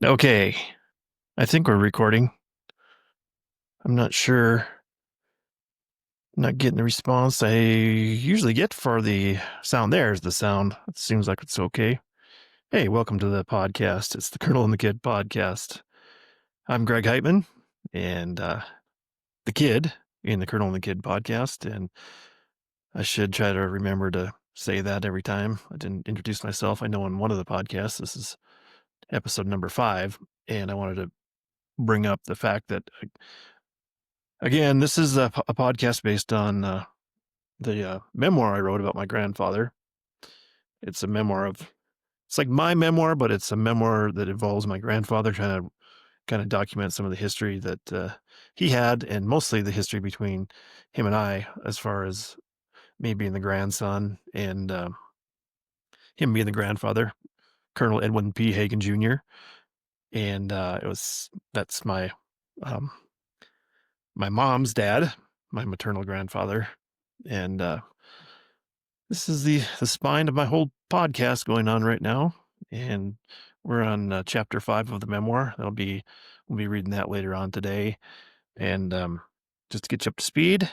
Okay, I think we're recording. I'm not sure. I'm not getting the response I usually get for the sound. There's the sound. It seems like it's okay. Hey, welcome to the podcast. It's the Colonel and the Kid podcast. I'm Greg Heitmann, and the kid in the Colonel and the Kid podcast. And I should try to remember to say that every time. I didn't introduce myself. I know in one of the podcasts, this is episode number 5, and I wanted to bring up the fact that again, this is a podcast based on the memoir I wrote about my grandfather. It's a memoir it's like my memoir, but it's a memoir that involves my grandfather trying to kind of document some of the history that he had, and mostly the history between him and I, as far as me being the grandson and him being the grandfather, Colonel Edwin P. Hagen Jr. And that's um, my mom's dad, my maternal grandfather, and this is the spine of my whole podcast going on right now, and we're on chapter 5 of the memoir. We'll be reading that later on today, and just to get you up to speed,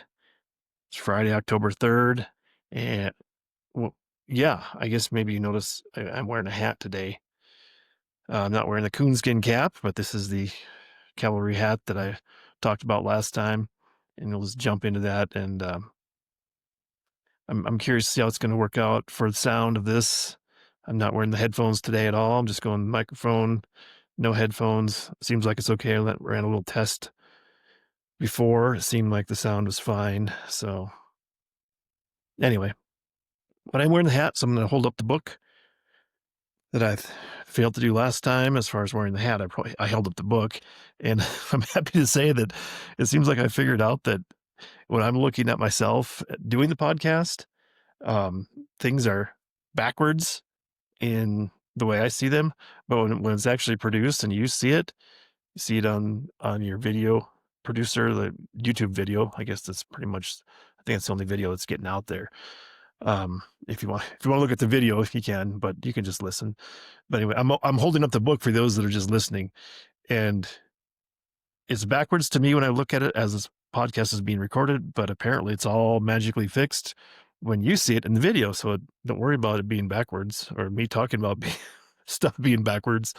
it's Friday, October 3rd, and well, yeah, I guess maybe you notice I'm wearing a hat today. I'm not wearing the coonskin cap, but this is the cavalry hat that I talked about last time, and we'll just jump into that. And I'm curious to see how it's going to work out for the sound of this. I'm not wearing the headphones today at all. I'm just going microphone, no headphones. Seems like it's okay. Ran a little test before. It seemed like the sound was fine. So anyway, but I'm wearing the hat, so I'm going to hold up the book that I failed to do last time. As far as wearing the hat, I held up the book, and I'm happy to say that it seems like I figured out that when I'm looking at myself doing the podcast, things are backwards in the way I see them, but when it's actually produced and you see it on your video producer, the YouTube video. I guess that's pretty much. I think it's the only video that's getting out there. If you want to look at the video, if you can, but you can just listen. But anyway, I'm holding up the book for those that are just listening, and it's backwards to me when I look at it as this podcast is being recorded, but apparently it's all magically fixed when you see it in the video. So don't worry about it being backwards or me talking about stuff being backwards.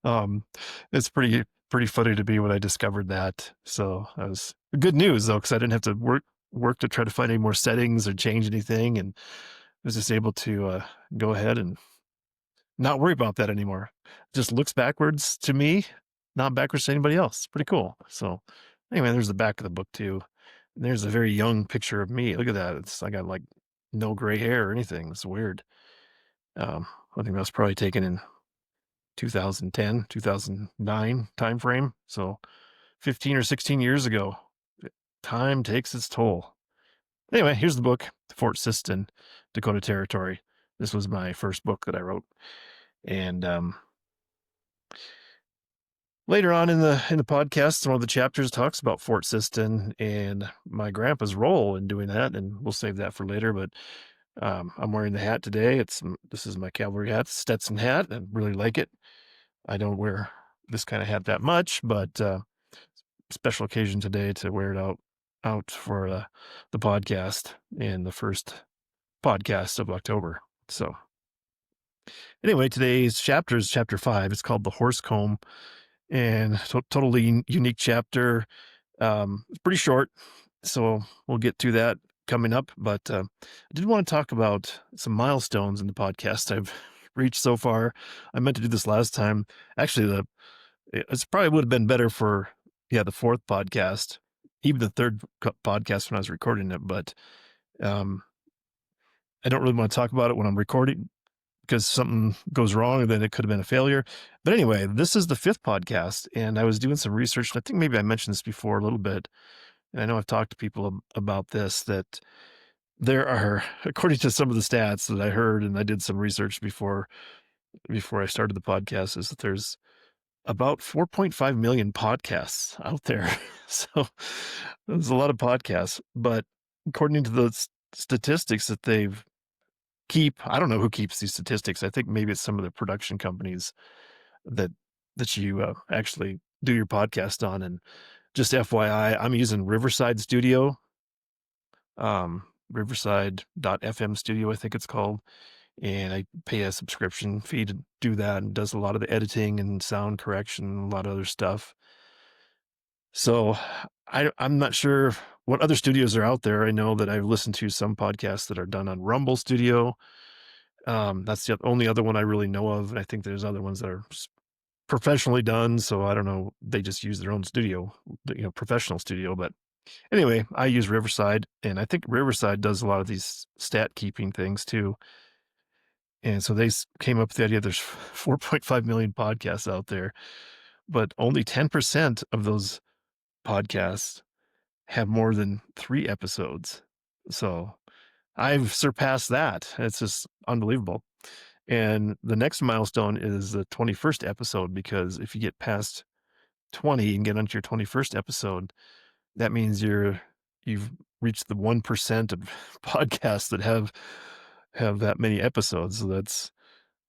It's pretty funny to me when I discovered that. So that was good news though, because I didn't have to work to try to find any more settings or change anything, and I was just able to go ahead and not worry about that anymore. It just looks backwards to me, not backwards to anybody else. Pretty cool. So anyway, there's the back of the book too. And there's a very young picture of me. Look at that. I got like no gray hair or anything. It's weird. I think that was probably taken in 2010, 2009 time frame. So 15 or 16 years ago. Time takes its toll. Anyway, here's the book, Fort Siston, Dakota Territory. This was my first book that I wrote. And later on in the podcast, one of the chapters talks about Fort Siston and my grandpa's role in doing that, and we'll save that for later. But I'm wearing the hat today. This is my cavalry hat, Stetson hat. I really like it. I don't wear this kind of hat that much, but special occasion today to wear it out for the podcast in the first podcast of October. So anyway, today's chapter is chapter 5. It's called The Horse Comb, and totally unique chapter. It's pretty short, so we'll get to that coming up. But I did want to talk about some milestones in the podcast I've reached so far. I meant to do this last time. Actually, it's probably would have been better for the 4th podcast, even the 3rd podcast when I was recording it. But I don't really want to talk about it when I'm recording, because something goes wrong and then it could have been a failure. But anyway, this is the 5th podcast, and I was doing some research. And I think maybe I mentioned this before a little bit. And I know I've talked to people about this, that there are, according to some of the stats that I heard, and I did some research before I started the podcast, is that there's about 4.5 million podcasts out there. So there's a lot of podcasts, but according to the statistics that I don't know who keeps these statistics. I think maybe it's some of the production companies that that you actually do your podcast on. And just FYI, I'm using Riverside Studio, Riverside.fm Studio, I think it's called. And I pay a subscription fee to do that, and does a lot of the editing and sound correction, and a lot of other stuff. So I'm not sure what other studios are out there. I know that I've listened to some podcasts that are done on Rumble Studio. That's the only other one I really know of. And I think there's other ones that are professionally done. So I don't know. They just use their own studio, professional studio. But anyway, I use Riverside, and I think Riverside does a lot of these stat keeping things too. And so they came up with the idea there's 4.5 million podcasts out there, but only 10% of those podcasts have more than 3 episodes. So I've surpassed that. It's just unbelievable. And the next milestone is the 21st episode, because if you get past 20 and get onto your 21st episode, that means you've reached the 1% of podcasts that have that many episodes. So that's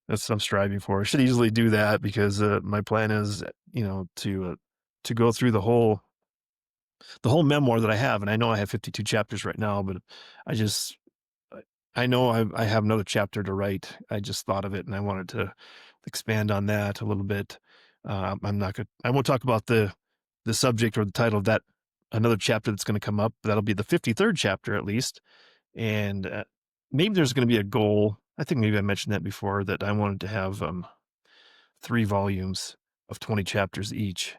what I'm striving for. I should easily do that, because my plan is, to go through the whole memoir that I have. And I know I have 52 chapters right now, but I just I know I have another chapter to write. I just thought of it, and I wanted to expand on that a little bit. I won't talk about the subject or the title of that another chapter that's going to come up. That'll be the 53rd chapter at least. And maybe there's going to be a goal. I think maybe I mentioned that before, that I wanted to have 3 volumes of 20 chapters each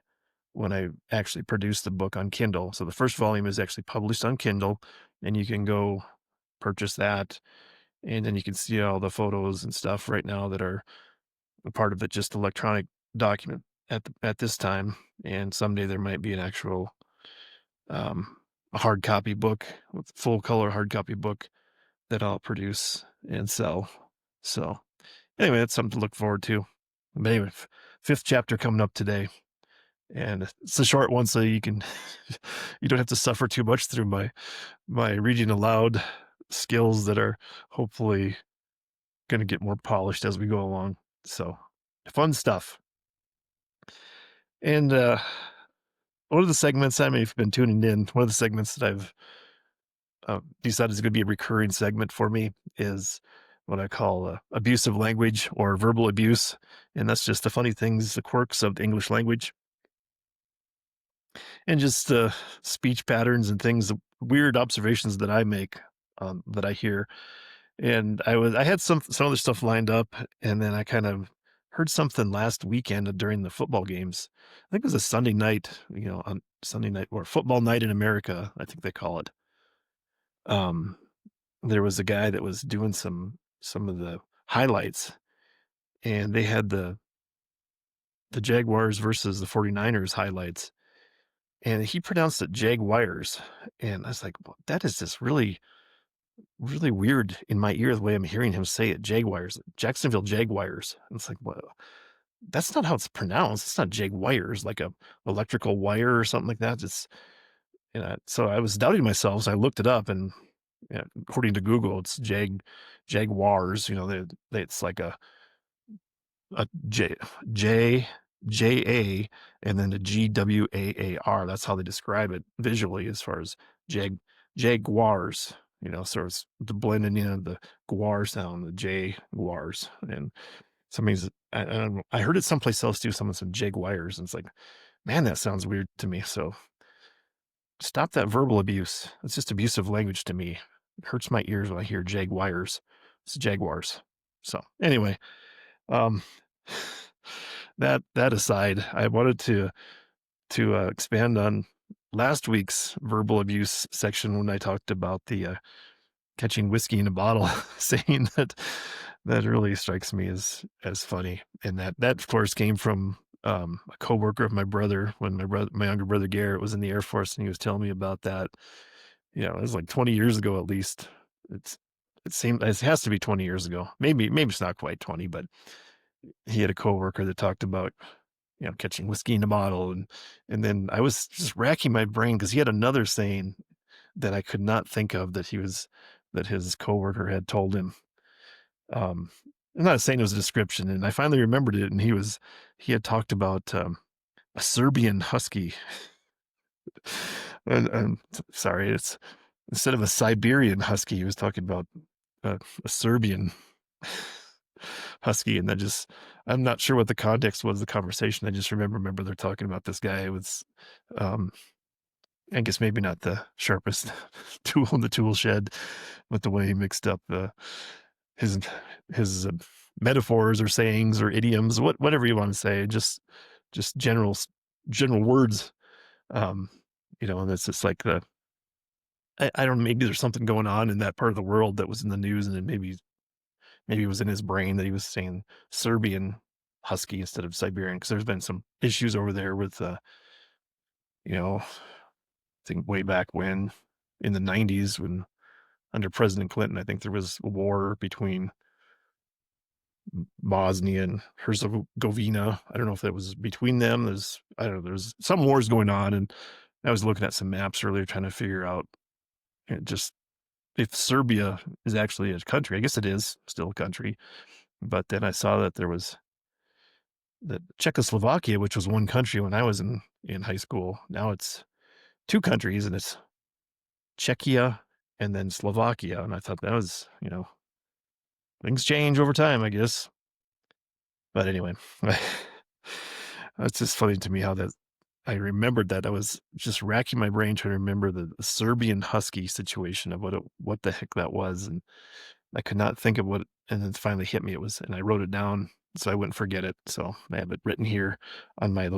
when I actually produce the book on Kindle. So the first volume is actually published on Kindle, and you can go purchase that. And then you can see all the photos and stuff right now that are a part of it, just electronic document at this time. And someday there might be an actual um, a hard copy book, with full color hard copy book, that I'll produce and sell. So anyway, that's something to look forward to. But anyway, 5th chapter coming up today, and it's a short one, so you can you don't have to suffer too much through my reading aloud skills that are hopefully going to get more polished as we go along. So fun stuff. And one of the segments, I mean, if you've been tuning in, one of the segments that I've decided is going to be a recurring segment for me is what I call abusive language, or verbal abuse. And that's just the funny things, the quirks of the English language, and just speech patterns and things, weird observations that I make, that I hear. And I had some other stuff lined up, and then I kind of heard something last weekend during the football games. I think it was a Sunday night, on Sunday night, or football night in America, I think they call it. Um, there was a guy that was doing some of the highlights, and they had the Jaguars versus the 49ers highlights, and he pronounced it Jaguars. And I was like, well, that is just really, really weird in my ear, the way I'm hearing him say it. Jaguars, Jacksonville Jaguars. And it's like, well, that's not how it's pronounced. It's not Jaguars, like a electrical wire or something like that. It's, so I was doubting myself. So I looked it up, and according to Google, it's Jaguars. It's like a J J A, and then a GWAAR. That's how they describe it visually, as far as Jaguars. So it's the blending in of the guar sound, the Jaguars. And somebody's I don't know, I heard it someplace else too. Someone said Jaguars, and it's like, man, that sounds weird to me. So stop that verbal abuse. It's just abusive language to me. It hurts my ears when I hear Jaguars. It's Jaguars. So anyway, um, that aside, I wanted to expand on last week's verbal abuse section, when I talked about the catching whiskey in a bottle, saying that really strikes me as funny. And that of course came from a coworker of my brother, when my younger brother Garrett was in the Air Force, and he was telling me about that. It was like 20 years ago at least. It has to be 20 years ago. Maybe it's not quite 20, but he had a coworker that talked about catching whiskey in a bottle. And then I was just racking my brain, because he had another saying that I could not think of, that his coworker had told him. Um, I'm not saying it was a description, and I finally remembered it, and he had talked about, a Serbian husky. And sorry, it's instead of a Siberian husky, he was talking about a Serbian husky, and that just I'm not sure what the context was of the conversation. I just remember they're talking about this guy with, um, I guess maybe not the sharpest tool in the tool shed, but the way he mixed up his his metaphors or sayings or idioms, whatever you want to say, just general words. Um, and it's just like I don't know, maybe there's something going on in that part of the world that was in the news, and then maybe it was in his brain that he was saying Serbian husky instead of Siberian, because there's been some issues over there with, I think way back when in the 90s when under President Clinton, I think there was a war between Bosnia and Herzegovina. I don't know if that was between them. I don't know, there's some wars going on, and I was looking at some maps earlier trying to figure out just if Serbia is actually a country. I guess it is still a country, but then I saw that there was the Czechoslovakia, which was one country when I was in high school. Now it's two countries, and it's Czechia and then Slovakia. And I thought that was, things change over time, I guess. But anyway, it's just funny to me how that I remembered that. I was just racking my brain trying to remember the Serbian husky situation of what the heck that was, and I could not think of what. And then finally hit me. And I wrote it down so I wouldn't forget it. So I have it written here on my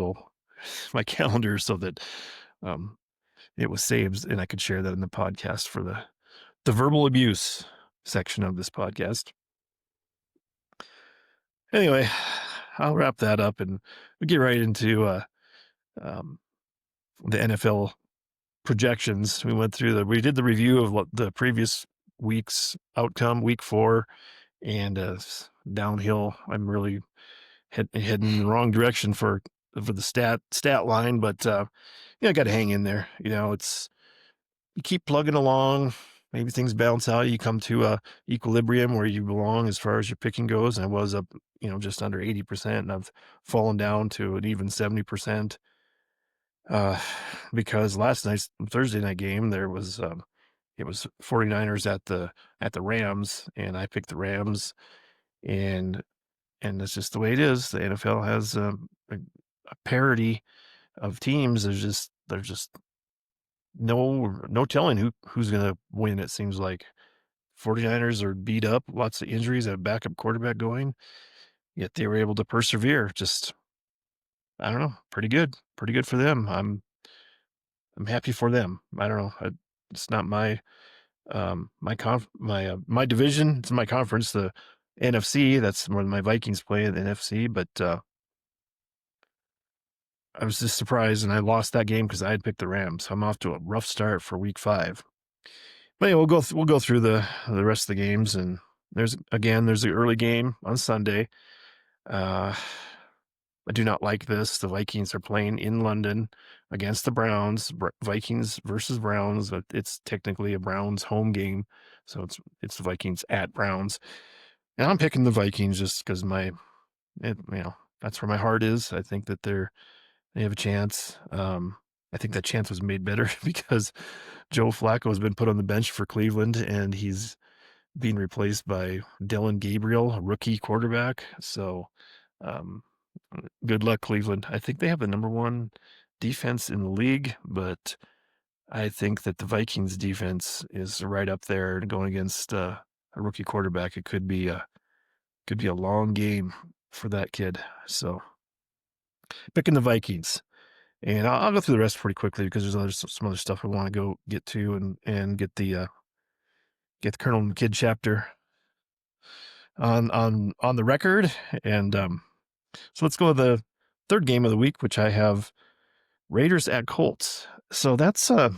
calendar so that um, it was saved, and I could share that in the podcast for the verbal abuse section of this podcast. Anyway, I'll wrap that up and we get right into the NFL projections. We did the review of the previous week's outcome, week 4, and downhill. I'm really heading in the wrong direction for the stat line, but I got to hang in there. You keep plugging along. Maybe things balance out. You come to a equilibrium where you belong as far as your picking goes. And I was up, just under 80%, and I've fallen down to an even 70%. Because last night's Thursday night game, it was 49ers at the Rams, and I picked the Rams, and that's just the way it is. The NFL has a parity of teams. There's just no telling who's going to win. It seems like 49ers are beat up, lots of injuries, a backup quarterback going, yet they were able to persevere. Just, I don't know, pretty good for them. I'm happy for them. I don't know. It's not my division. It's my conference, the NFC. That's where my Vikings play, the NFC. But I was just surprised, and I lost that game because I had picked the Rams. So I'm off to a rough start for week 5. But yeah, we'll go through the rest of the games, and there's the early game on Sunday. I do not like this. The Vikings are playing in London against the Browns. Vikings versus Browns, but it's technically a Browns home game, so it's the Vikings at Browns, and I'm picking the Vikings just because that's where my heart is. I think that they have a chance. I think that chance was made better because Joe Flacco has been put on the bench for Cleveland, and he's being replaced by Dylan Gabriel, a rookie quarterback. So, good luck, Cleveland. I think they have the number 1 defense in the league, but I think that the Vikings defense is right up there going against a rookie quarterback. It could be a long game for that kid. So, picking the Vikings. And I'll go through the rest pretty quickly because there's some other stuff I want to go get to and get the Colonel and Kid chapter on the record. And so let's go to the third game of the week, which I have Raiders at Colts. So that's an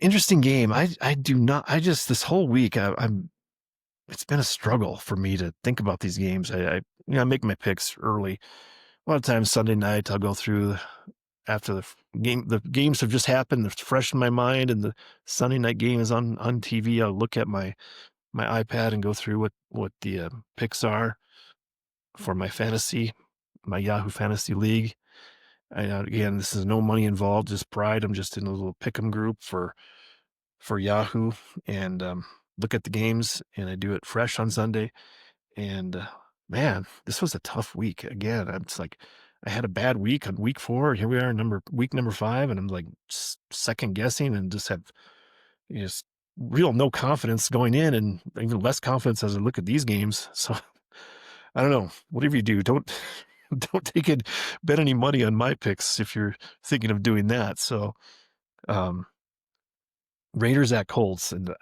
interesting game. This whole week it's been a struggle for me to think about these games. I make my picks early. A lot of times Sunday night I'll go through after the games have just happened. They're fresh in my mind, and the Sunday night game is on TV. I'll look at my my iPad and go through what the picks are for my fantasy, my Yahoo Fantasy League. And again, this is no money involved, just pride. I'm just in a little pick'em group for Yahoo, and look at the games, and I do it fresh on Sunday. And man, this was a tough week. Again, I'm just like, I had a bad week on week 4. Here we are, week number 5, and I'm like second guessing and just have just real no confidence going in, and even less confidence as I look at these games. So I don't know. Whatever you do, don't don't take it bet any money on my picks if you're thinking of doing that. So um Raiders at Colts, and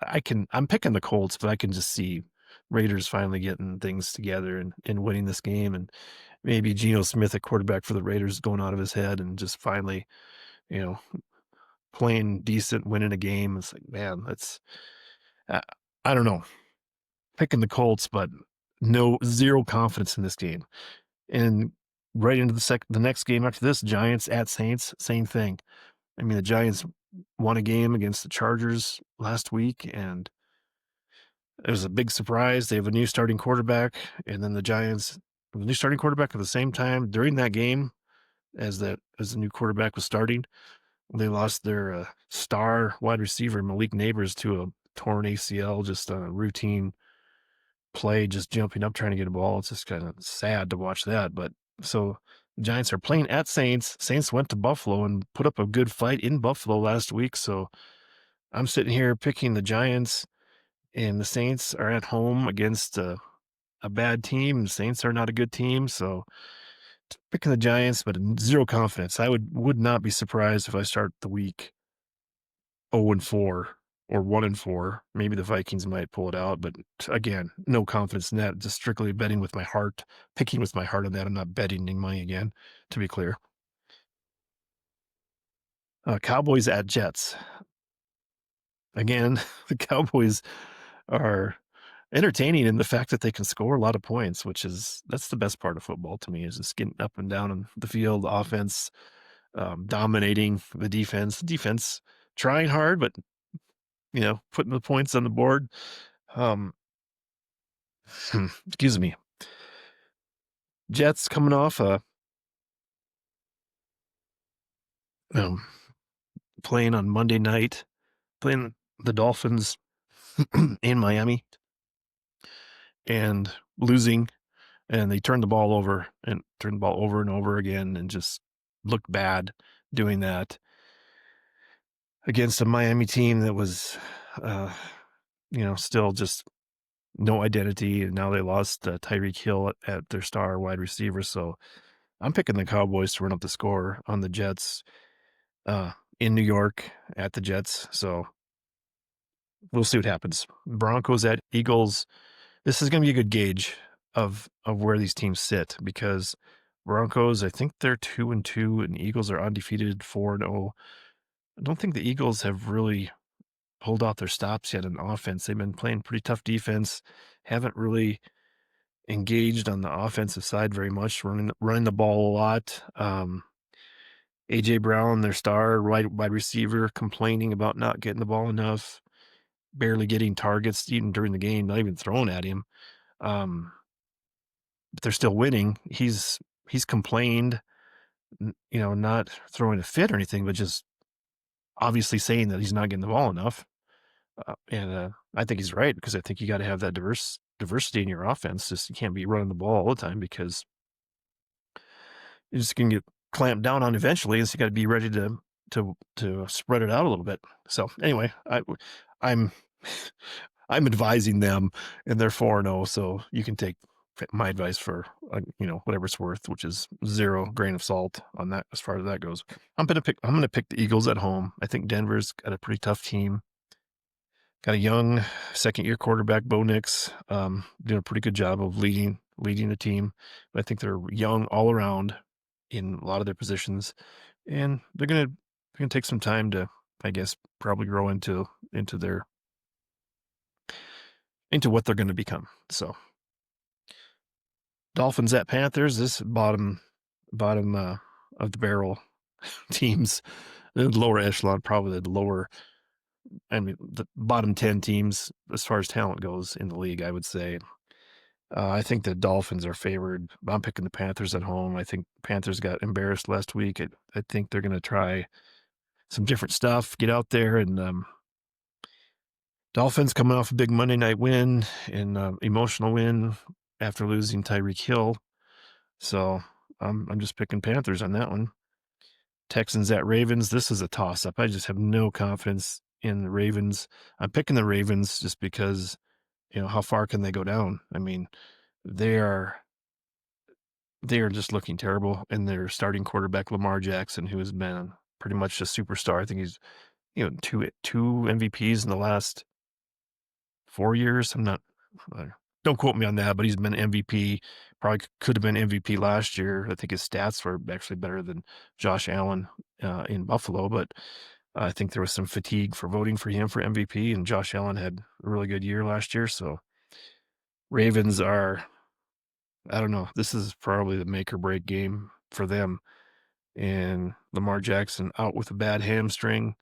I'm picking the Colts, but I can just see Raiders finally getting things together and winning this game, and maybe Geno Smith, a quarterback for the Raiders, going out of his head and just finally, you know, playing decent, winning a game. It's like, man, that's I, I don't know, picking the Colts, but no zero confidence in this game. And right into the next game after this, Giants at Saints, same thing. I mean, the Giants won a game against the Chargers last week, and it was a big surprise. They have a new starting quarterback, and then the Giants have a new starting quarterback at the same time during that game as the new quarterback was starting. They lost their star wide receiver Malik Neighbors to a torn ACL, just on a routine play, just jumping up trying to get a ball. It's just kind of sad to watch that. But so the Giants are playing at Saints. Saints went to Buffalo and put up a good fight in Buffalo last week. So I'm sitting here picking the Giants, and the Saints are at home against a bad team. The Saints are not a good team, so picking the Giants, but zero confidence. I would not be surprised if I start the week 0-4 or 1-4. Maybe the Vikings might pull it out, but again, no confidence in that. Just strictly betting with my heart, picking with my heart on that. I'm not betting any money again, to be clear. Cowboys at Jets. Again, the Cowboys are entertaining in the fact that they can score a lot of points, that's the best part of football to me, is just getting up and down on the field, offense, dominating the defense trying hard, but putting the points on the board. Um, excuse me. Jets coming off um, playing on Monday night, playing the Dolphins in Miami and losing, and they turned the ball over and over again and just looked bad doing that against a Miami team that was, still just no identity. And now they lost Tyreek Hill at their star wide receiver. So I'm picking the Cowboys to run up the score on the Jets in New York at the Jets. So we'll see what happens. Broncos at Eagles. This is going to be a good gauge of where these teams sit, because Broncos, I think they're 2-2, and Eagles are undefeated 4-0. I don't think the Eagles have really pulled out their stops yet in offense. They've been playing pretty tough defense, haven't really engaged on the offensive side very much, running the ball a lot. AJ Brown, their star wide receiver, complaining about not getting the ball enough, barely getting targets even during the game, not even thrown at him. But they're still winning. He's complained, not throwing a fit or anything, but just obviously saying that he's not getting the ball enough. And I think he's right, because I think you got to have that diversity in your offense. Just you can't be running the ball all the time, because you're just going to get clamped down on eventually. And so you got to be ready to spread it out a little bit. So anyway, I'm I'm advising them, and they're 4-0. So you can take my advice for whatever it's worth, which is 0 grain of salt on that as far as that goes. I'm gonna pick the Eagles at home. I think Denver's got a pretty tough team. Got a young second-year quarterback, Bo Nix, doing a pretty good job of leading the team. But I think they're young all around in a lot of their positions, and they're gonna take some time to, I guess, probably grow into what they're going to become. So Dolphins at Panthers, this bottom of the barrel teams, the lower echelon, probably the lower I mean, the bottom 10 teams as far as talent goes in the league, I would say. I think the Dolphins are favored. I'm picking the Panthers at home. I think Panthers got embarrassed last week. I think they're going to try some different stuff, get out there, and Dolphins coming off a big Monday night win and emotional win after losing Tyreek Hill. So I'm just picking Panthers on that one. Texans at Ravens. This is a toss up. I just have no confidence in the Ravens. I'm picking the Ravens just because, how far can they go down? I mean, they are they are just looking terrible. And their starting quarterback, Lamar Jackson, who has been pretty much a superstar. I think he's, two MVPs in the last 4 years. I'm not, uh, don't quote me on that, but he's been MVP. Probably could have been MVP last year. I think his stats were actually better than Josh Allen in Buffalo, but I think there was some fatigue for voting for him for MVP, and Josh Allen had a really good year last year. So Ravens are, I don't know, this is probably the make or break game for them. And Lamar Jackson out with a bad hamstring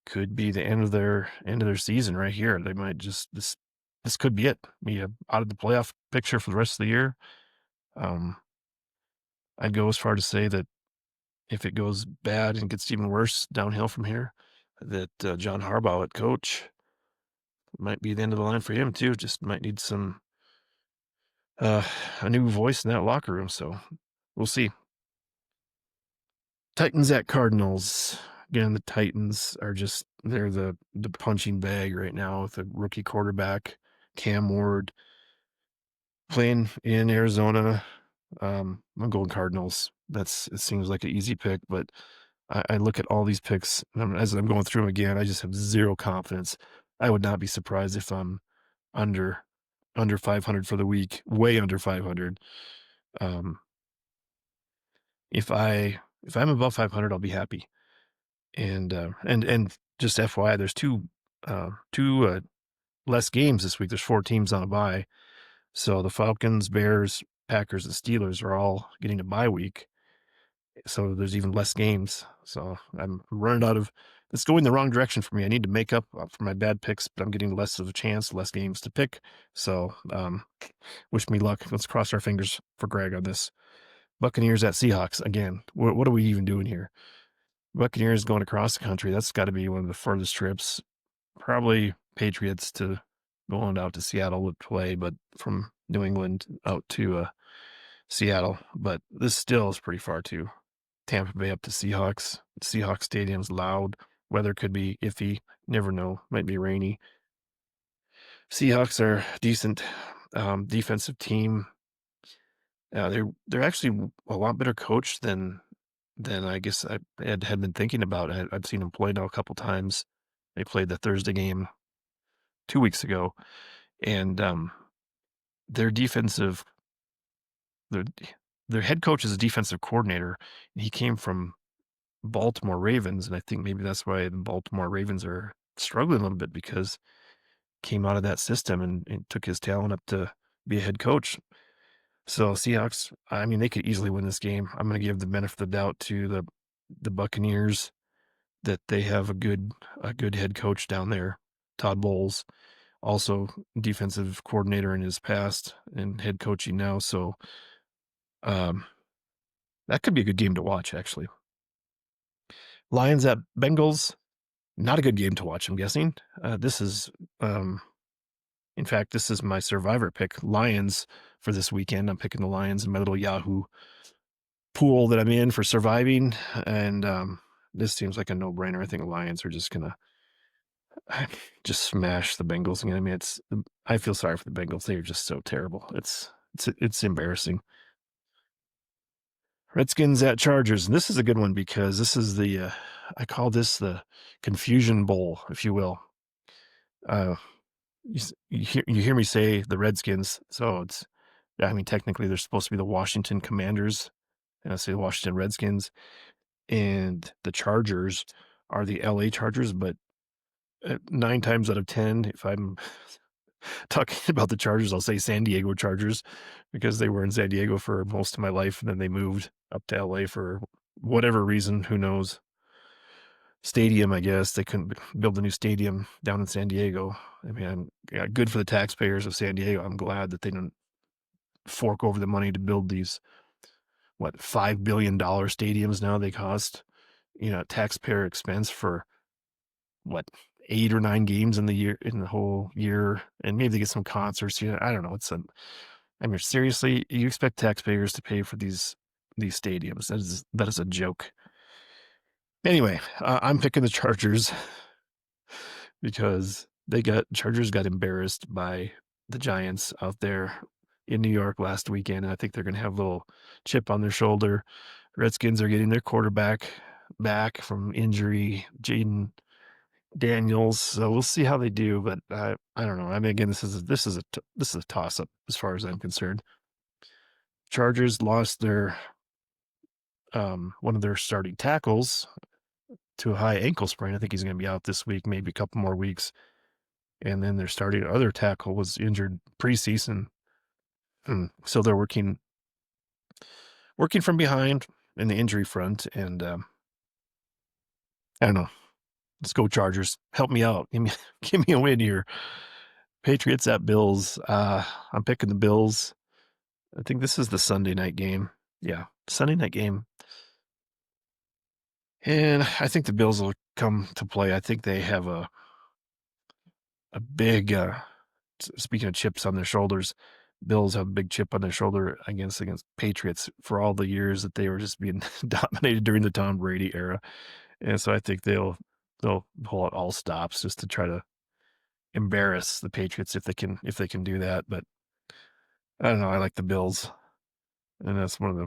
could be the end of their season right here. They might just this could be it. Be out of the playoff picture for the rest of the year. Um, I'd go as far to say that if it goes bad and gets even worse downhill from here, that John Harbaugh at coach might be the end of the line for him too. Just might need some a new voice in that locker room. So we'll see. Titans at Cardinals. Again, the Titans are just they're the punching bag right now with a rookie quarterback, Cam Ward, playing in Arizona. I'm going Cardinals. It seems like an easy pick, but I look at all these picks and as I'm going through them again, I just have zero confidence. I would not be surprised if I'm under under 500 for the week, way under 500. Um, if I'm above 500, I'll be happy. And just FYI, there's two less games this week. There's 4 teams on a bye, so the Falcons, Bears, Packers, and Steelers are all getting a bye week. So there's even less games. So I'm running out of. It's going the wrong direction for me. I need to make up for my bad picks, but I'm getting less of a chance, less games to pick. So wish me luck. Let's cross our fingers for Greg on this. Buccaneers at Seahawks again. What are we even doing here? Buccaneers going across the country. That's got to be one of the furthest trips. Probably Patriots to going out to Seattle would play, but from New England out to Seattle. But this still is pretty far too. Tampa Bay up to Seahawks. Seahawks Stadium's loud. Weather could be iffy. Never know. Might be rainy. Seahawks are decent defensive team. They're actually a lot better coached than I guess I had been thinking about. I've seen them play now a couple times. They played the Thursday game 2 weeks ago, and their defensive their their head coach is a defensive coordinator. And he came from Baltimore Ravens, and I think maybe that's why the Baltimore Ravens are struggling a little bit because came out of that system and took his talent up to be a head coach. So Seahawks, I mean, they could easily win this game. I'm going to give the benefit of the doubt to the Buccaneers that they have a good head coach down there, Todd Bowles, also defensive coordinator in his past and head coaching now. So um, that could be a good game to watch, actually. Lions at Bengals, not a good game to watch, I'm guessing. This is, in fact, this is my survivor pick, Lions, for this weekend. I'm picking the Lions in my little Yahoo pool that I'm in for surviving. And this seems like a no-brainer. I think the Lions are just going to just smash the Bengals again. I mean, I feel sorry for the Bengals. They are just so terrible. It's embarrassing. Redskins at Chargers. And this is a good one because this is I call this the confusion bowl, if you will. You hear me say the Redskins, so I mean, technically they're supposed to be the Washington Commanders, and I say the Washington Redskins, and the Chargers are the LA Chargers, but 9 times out of 10, if I'm talking about the Chargers, I'll say San Diego Chargers because they were in San Diego for most of my life, and then they moved up to LA for whatever reason, who knows. stadium, I guess. They couldn't build a new stadium down in San Diego. I mean, yeah, good for the taxpayers of San Diego. I'm glad that they didn't fork over the money to build these, what, $5 billion stadiums now they cost, taxpayer expense for what, 8 or 9 games in the year, in the whole year, and maybe they get some concerts. I don't know. I mean, seriously, you expect taxpayers to pay for these stadiums? That is a joke. Anyway, I'm picking the Chargers because Chargers got embarrassed by the Giants out there in New York last weekend. And I think they're going to have a little chip on their shoulder. Redskins are getting their quarterback back from injury, Jaden Daniels. So we'll see how they do, but I don't know. I mean, again, this is a toss up as far as I'm concerned. Chargers lost their one of their starting tackles to a high ankle sprain. I think he's going to be out this week, maybe a couple more weeks. And then their starting other tackle was injured preseason. So they're working from behind in the injury front. And I don't know. Let's go Chargers. Help me out. Give me a win here. Patriots at Bills. I'm picking the Bills. I think this is the Sunday night game. Yeah, Sunday night game. And I think the Bills will come to play. I think they have a big, speaking of chips on their shoulders, Bills have a big chip on their shoulder against Patriots for all the years that they were just being dominated during the Tom Brady era. And so I think they'll pull out all stops just to try to embarrass the Patriots if they can do that. But I don't know. I like the Bills. And that's one of the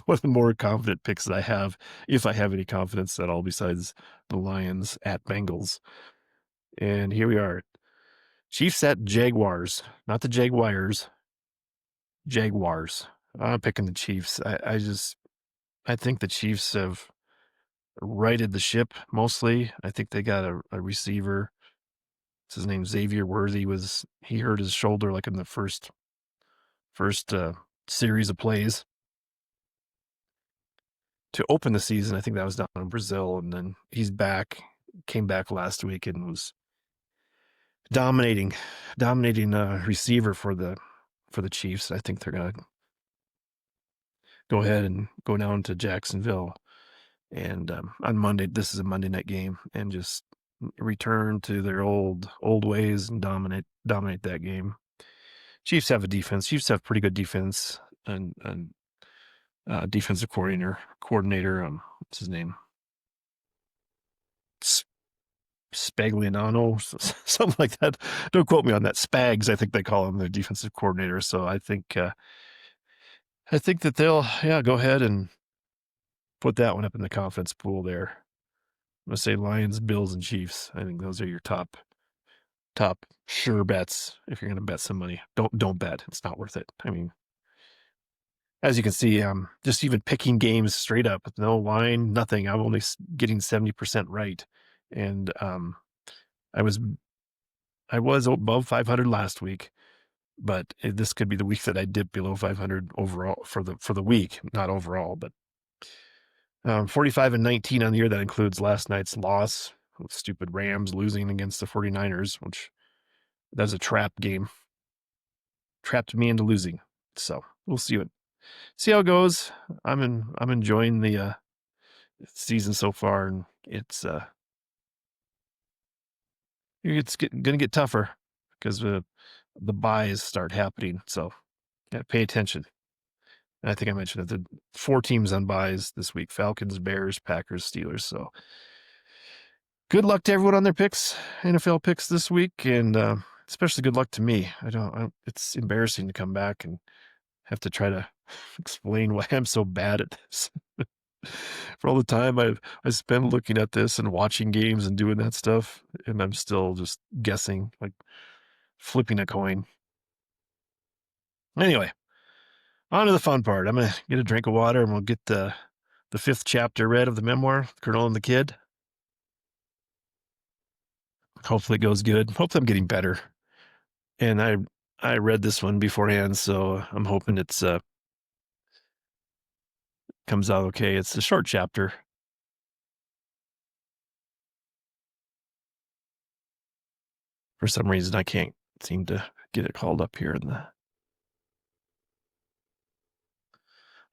one of the more confident picks that I have, if I have any confidence at all, besides the Lions at Bengals. And here we are. Chiefs at Jaguars, not the Jaguars. Jaguars. I'm picking the Chiefs. I think the Chiefs have righted the ship mostly. I think they got a receiver. What's his name? Xavier Worthy he hurt his shoulder like in the first series of plays to open the season. I think that was down in Brazil, and then he's back. Came back last week and was dominating receiver for the Chiefs. I think they're gonna go ahead and go down to Jacksonville, and on Monday, this is a Monday night game, and just return to their old ways and dominate that game. Chiefs have a defense. Chiefs have pretty good defense, and defensive coordinator. What's his name? Spagliano, something like that. Don't quote me on that. Spags, I think they call him, the defensive coordinator. So I think that they'll go ahead and put that one up in the confidence pool there. I'm gonna say Lions, Bills, and Chiefs. I think those are your top sure bets if you're gonna bet some money. Don't bet. It's not worth it. I mean, as you can see, just even picking games straight up with no line, nothing. I'm only getting 70% right, and I was above 500 last week, but this could be the week that I dip below 500 overall for the week, not overall, but 45-19 on the year. That includes last night's loss with stupid Rams losing against the 49ers, which that's a trap game. Trapped me into losing. So we'll see how it goes. I'm enjoying the season so far, and it's gonna get tougher because the buys start happening. So pay attention. And I think I mentioned that the 4 teams on buys this week: Falcons, Bears, Packers, Steelers. So good luck to everyone on their picks, NFL picks this week, and especially good luck to me. It's embarrassing to come back and have to try to explain why I'm so bad at this. For all the time I spend looking at this and watching games and doing that stuff, and I'm still just guessing, like flipping a coin. Anyway, on to the fun part. I'm gonna get a drink of water, and we'll get the 5th chapter read of the memoir, Colonel and the Kid. Hopefully it goes good. Hopefully I'm getting better. And I read this one beforehand, so I'm hoping it's comes out okay. It's a short chapter. For some reason, I can't seem to get it called up here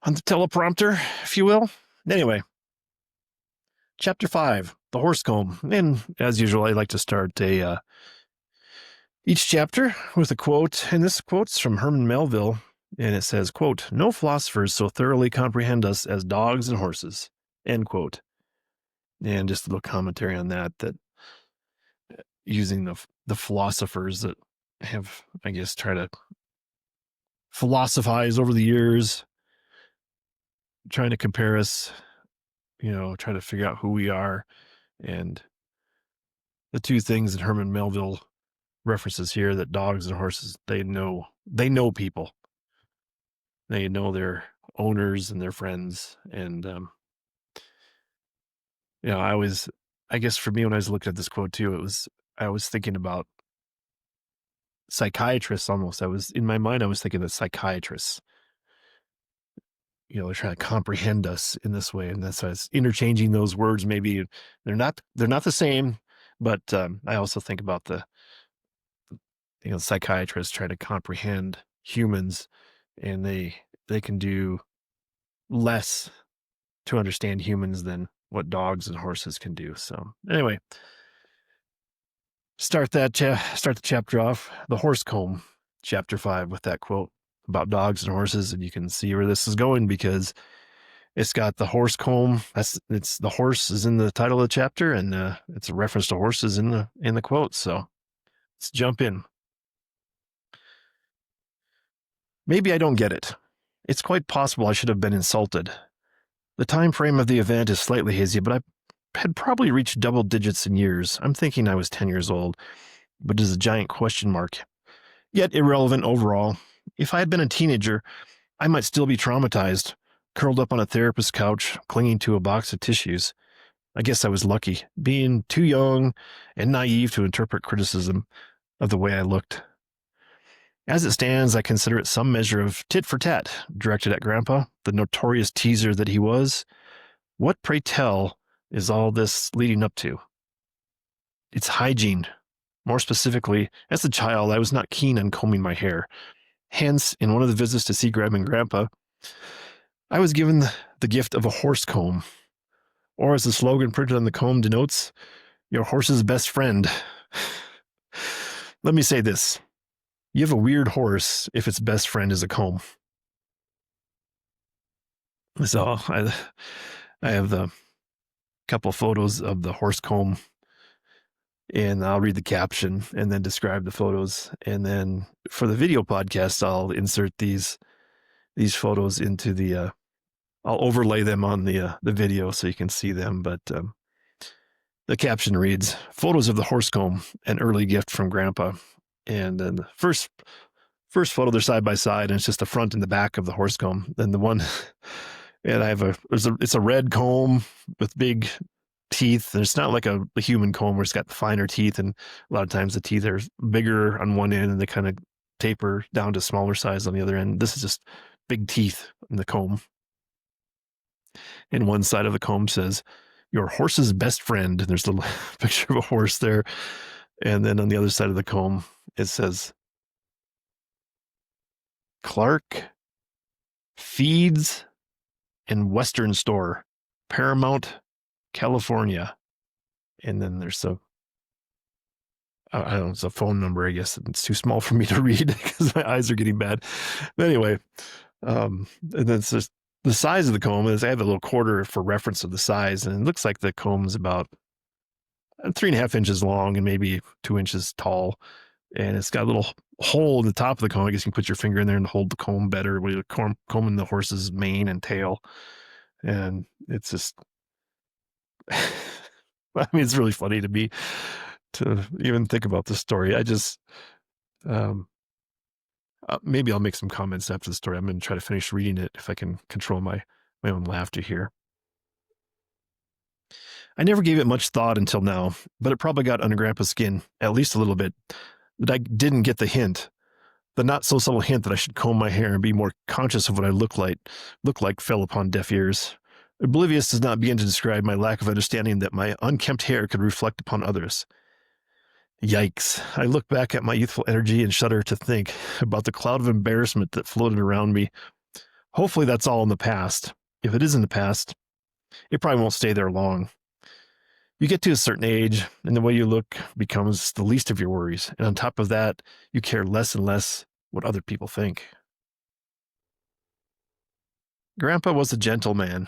on the teleprompter, if you will. Anyway, chapter 5, the horse comb. And as usual, I like to start each chapter with a quote, and this quote's from Herman Melville, and it says, quote, "No philosophers so thoroughly comprehend us as dogs and horses," end quote. And just a little commentary on that using the philosophers that have, I guess, tried to philosophize over the years, trying to compare us, try to figure out who we are. And the two things that Herman Melville references here, that dogs and horses, they know people. They know their owners and their friends. And, I guess for me, when I was looking at this quote too, I was thinking about psychiatrists almost. In my mind, I was thinking that psychiatrists, they're trying to comprehend us in this way. And that's why it's interchanging those words. Maybe they're not the same, but I also think about psychiatrists try to comprehend humans, and they can do less to understand humans than what dogs and horses can do. So anyway, start the chapter off, the horse comb, chapter 5, with that quote about dogs and horses, and you can see where this is going because it's got the horse comb. It's the horse is in the title of the chapter, and it's a reference to horses in the quote. So let's jump in. Maybe I don't get it. It's quite possible I should have been insulted. The time frame of the event is slightly hazy, but I had probably reached double digits in years. I'm thinking I was 10 years old, but it is a giant question mark. Yet irrelevant overall. If I had been a teenager, I might still be traumatized, curled up on a therapist's couch, clinging to a box of tissues. I guess I was lucky, being too young and naive to interpret criticism of the way I looked. As it stands, I consider it some measure of tit for tat directed at Grandpa, the notorious teaser that he was. What, pray tell, is all this leading up to? It's hygiene. More specifically, as a child, I was not keen on combing my hair. Hence, in one of the visits to see Grandma and Grandpa, I was given the gift of a horse comb. Or as the slogan printed on the comb denotes, your horse's best friend. Let me say this. You have a weird horse if its best friend is a comb. So I have the couple photos of the horse comb, and I'll read the caption and then describe the photos. And then for the video podcast, I'll insert these photos into I'll overlay them on the video so you can see them. But the caption reads, "Photos of the horse comb, an early gift from Grandpa." And then the first photo, they're side by side, and it's just the front and the back of the horse comb. Then the one, and it's a red comb with big teeth. And it's not like a human comb where it's got finer teeth, and a lot of times the teeth are bigger on one end and they kind of taper down to smaller size on the other end. This is just big teeth in the comb. And one side of the comb says, "Your horse's best friend." And there's a little picture of a horse there. And then on the other side of the comb, it says, "Clark Feeds and Western Store, Paramount, California." And then there's I don't know, it's a phone number. I guess it's too small for me to read because my eyes are getting bad. But anyway, and then it's just the size of the comb is, I have a little quarter for reference of the size, and it looks like the comb is about 3.5 inches long and maybe 2 inches tall. And it's got a little hole in the top of the comb. I guess you can put your finger in there and hold the comb better when you're combing the horse's mane and tail. And it's just, I mean, it's really funny to me to even think about this story. I just, maybe I'll make some comments after the story. I'm going to try to finish reading it if I can control my own laughter here. I never gave it much thought until now, but it probably got under Grandpa's skin, at least a little bit, that I didn't get the hint. The not so subtle hint that I should comb my hair and be more conscious of what I look like fell upon deaf ears. Oblivious does not begin to describe my lack of understanding that my unkempt hair could reflect upon others. Yikes. I look back at my youthful energy and shudder to think about the cloud of embarrassment that floated around me. Hopefully, that's all in the past. If it is in the past, it probably won't stay there long. You get to a certain age, and the way you look becomes the least of your worries. And on top of that, you care less and less what other people think. Grandpa was a gentleman.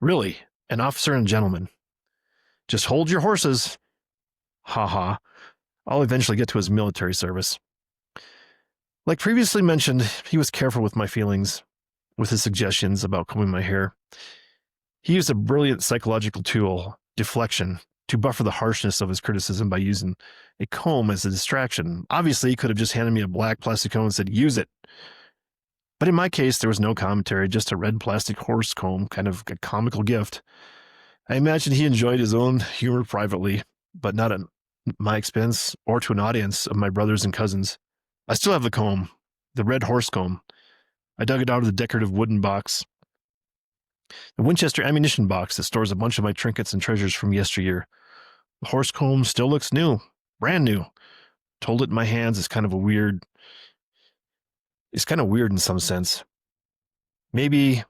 Really, an officer and gentleman. Just hold your horses. Ha ha. I'll eventually get to his military service. Like previously mentioned, he was careful with my feelings, with his suggestions about combing my hair. He used a brilliant psychological tool, deflection, to buffer the harshness of his criticism by using a comb as a distraction. Obviously, he could have just handed me a black plastic comb and said, use it. But in my case, there was no commentary, just a red plastic horse comb, kind of a comical gift. I imagine he enjoyed his own humor privately, but not at my expense or to an audience of my brothers and cousins. I still have the comb, the red horse comb. I dug it out of the decorative wooden box, the Winchester ammunition box that stores a bunch of my trinkets and treasures from yesteryear. The horse comb still looks new, brand new. To hold it in my hands is kind of weird in some sense. Maybe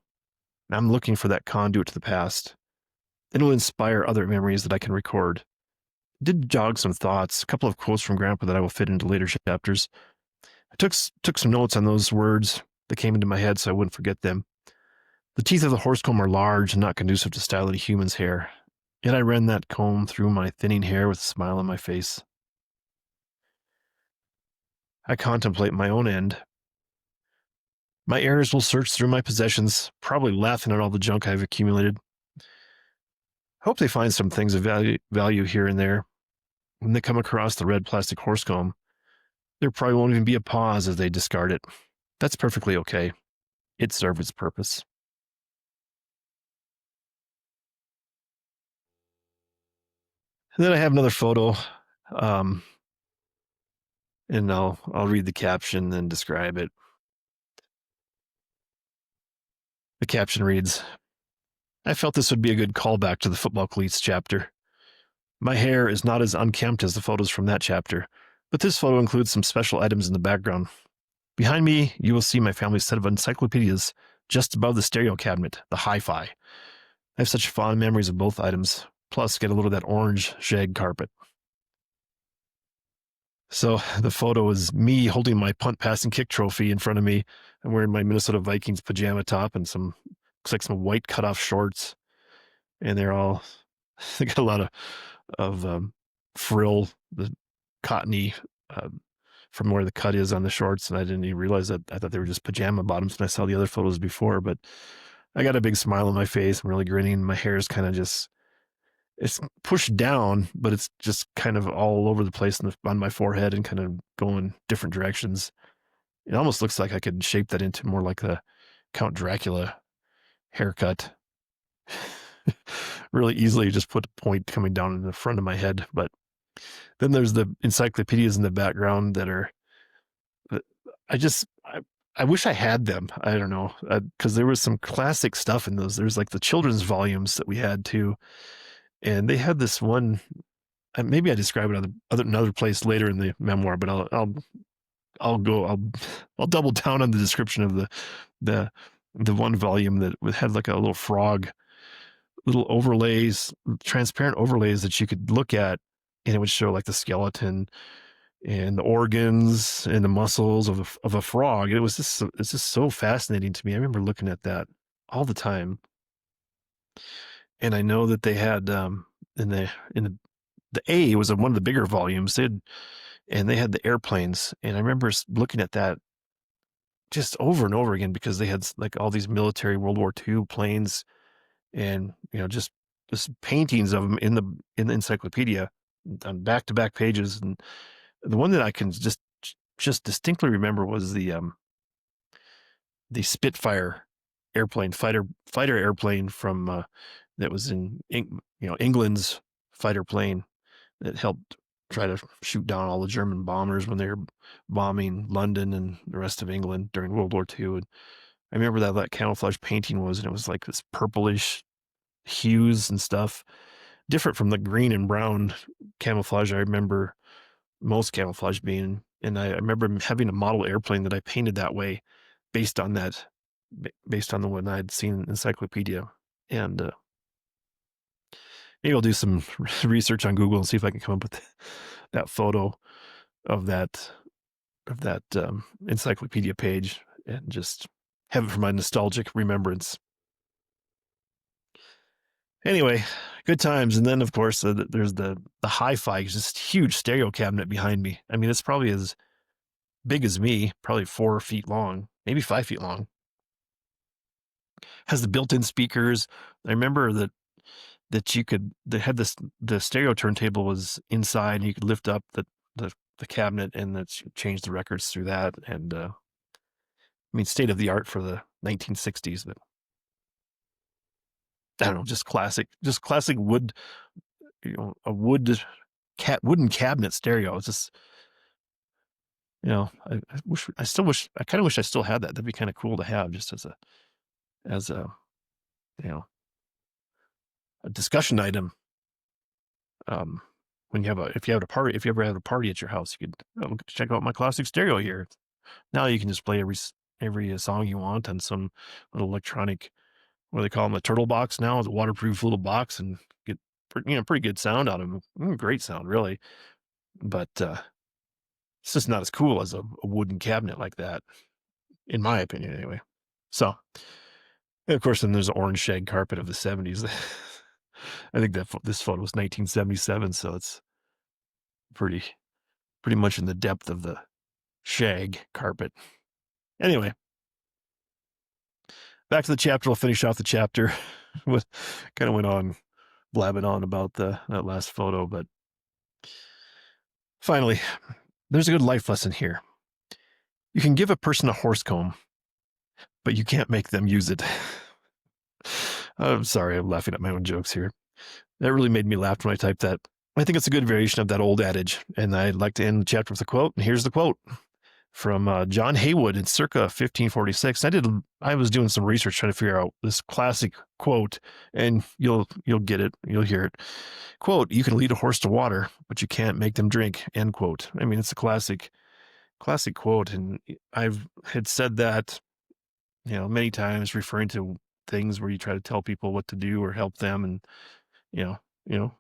I'm looking for that conduit to the past. It'll inspire other memories that I can record. It did jog some thoughts, a couple of quotes from Grandpa that I will fit into later chapters. I took some notes on those words that came into my head so I wouldn't forget them. The teeth of the horse comb are large and not conducive to styling a human's hair. Yet I ran that comb through my thinning hair with a smile on my face. I contemplate my own end. My heirs will search through my possessions, probably laughing at all the junk I've accumulated. Hope they find some things of value here and there. When they come across the red plastic horse comb, there probably won't even be a pause as they discard it. That's perfectly okay. It served its purpose. And then I have another photo, um, and I'll read the caption and describe it. The caption reads, I felt this would be a good callback to the football cleats chapter. My hair is not as unkempt as the photos from that chapter, but this photo includes some special items in the background. Behind me, you will see my family's set of encyclopedias just above the stereo cabinet, the hi-fi. I have such fond memories of both items, plus get a little of that orange shag carpet. So the photo is me holding my punt, pass, and kick trophy in front of me. I'm wearing my Minnesota Vikings pajama top and looks like some white cutoff shorts. And they got a lot of frill, the cottony from where the cut is on the shorts. And I didn't even realize that. I thought they were just pajama bottoms when I saw the other photos before. But I got a big smile on my face. I'm really grinning. My hair is kind of it's pushed down, but it's just kind of all over the place on my forehead and kind of going different directions. It almost looks like I could shape that into more like the Count Dracula haircut. Really easily just put a point coming down in the front of my head. But then there's the encyclopedias in the background that are, I wish I had them. I don't know, because there was some classic stuff in those. There's like the children's volumes that we had too. And they had this one, maybe I describe it another place later in the memoir, but I'll double down on the description of the one volume that had like a little frog, little overlays, transparent overlays that you could look at, and it would show like the skeleton and the organs and the muscles of a frog. It's just so fascinating to me. I remember looking at that all the time. And I know that they had in the A was one of the bigger volumes. They had the airplanes, and I remember looking at that just over and over again because they had like all these military World War II planes, and just paintings of them in the encyclopedia on back to back pages. And the one that I can just distinctly remember was the Spitfire airplane, fighter airplane from that was in England's fighter plane that helped try to shoot down all the German bombers when they were bombing London and the rest of England during World War II. And I remember that camouflage painting was, and it was like this purplish hues and stuff, different from the green and brown camouflage I remember most camouflage being. And I remember having a model airplane that I painted that way based on that, based on the one I'd seen in encyclopedia. And maybe I'll do some research on Google and see if I can come up with that photo of that encyclopedia page and just have it for my nostalgic remembrance. Anyway, good times. And then, of course, there's the hi-fi, just huge stereo cabinet behind me. I mean, it's probably as big as me, probably 4 feet long, maybe 5 feet long. Has the built-in speakers. I remember that you could they had the stereo turntable was inside, and you could lift up the cabinet, and that's change the records through that. And I mean, state of the art for the 1960s, but I don't know, just classic wood, a wooden cabinet stereo. It's just, I kind of wish I still had that. That'd be kind of cool to have just as a, you know, a discussion item. Um, when if you have a party, if you ever have a party at your house, you could check out my classic stereo here. Now you can just play every song you want on some little electronic, what do they call them, a turtle box now, it's a waterproof little box, and get pretty good sound out of them. Great sound, really. But it's just not as cool as a wooden cabinet like that, in my opinion, anyway. So, and of course, then there's the orange shag carpet of the 70s. I think that this photo was 1977, so it's pretty pretty much in the depth of the shag carpet. Anyway, back to the chapter. I'll finish off the chapter. With kind of went on blabbing on about that last photo, but finally, there's a good life lesson here. You can give a person a horse comb, but you can't make them use it. I'm sorry, I'm laughing at my own jokes here. That really made me laugh when I typed that. I think it's a good variation of that old adage, and I'd like to end the chapter with a quote. And here's the quote from John Haywood in circa 1546. I was doing some research trying to figure out this classic quote, and you'll get it, you'll hear it. Quote: "You can lead a horse to water, but you can't make them drink." End quote. I mean, it's a classic quote, and I've had said that, many times, referring to things where you try to tell people what to do or help them, and you know, you know,